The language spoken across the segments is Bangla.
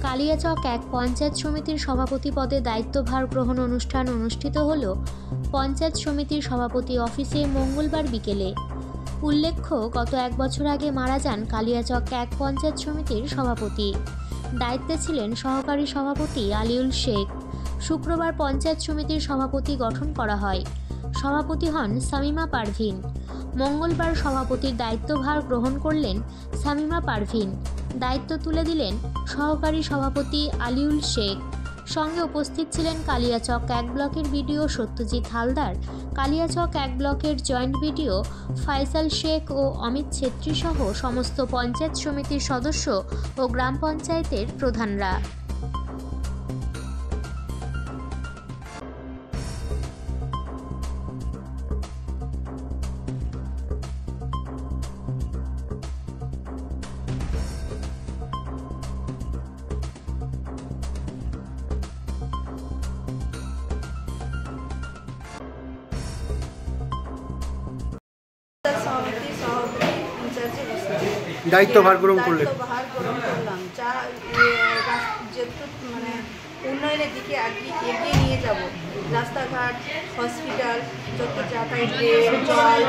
কালিয়াচক এক পঞ্চায়েত সমিতির সভাপতি পদে দায়িত্বভার গ্রহণ অনুষ্ঠান অনুষ্ঠিত হল পঞ্চায়েত সমিতির সভাপতি অফিসে মঙ্গলবার বিকেলে। উল্লেখ্য, গত এক বছর আগে মারা যান কালিয়াচক এক পঞ্চায়েত সমিতির সভাপতি। দায়িত্বে ছিলেন সহকারী সভাপতি আলিউল শেখ। শুক্রবার পঞ্চায়েত সমিতির সভাপতি গঠন করা হয়। সভাপতি হন শামীমা পারভীন। মঙ্গলবার সভাপতির দায়িত্বভার গ্রহণ করলেন শামীমা পারভীন। দায়িত্ব তুলে দিলেন সহকারী সভাপতি আলিউল শেখ। সঙ্গে উপস্থিত ছিলেন কালিয়াচক এক ব্লকের বিডিও সত্যজিৎ হালদার, কালিয়াচক এক ব্লকের জয়েন্ট বিডিও ফয়সাল শেখ ও অমিত ছেত্রী সহ সমস্ত পঞ্চায়েত সমিতির সদস্য ও গ্রাম পঞ্চায়েতের প্রধানরা। দায়িত্বভার গ্রহণ করলাম মানে উন্নয়নের দিকে এগিয়ে নিয়ে যাব। রাস্তাঘাট, হসপিটাল, যত যাতায়াতের জল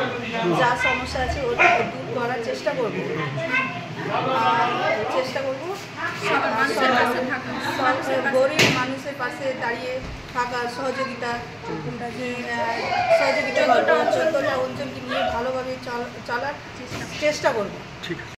যা সমস্যা আছে ওটা দূর করার চেষ্টা করব। গরিব মানুষের পাশে দাঁড়িয়ে থাকার সহযোগিতা 14টা অঞ্চলকে নিয়ে ভালোভাবে চলার চেষ্টা করব।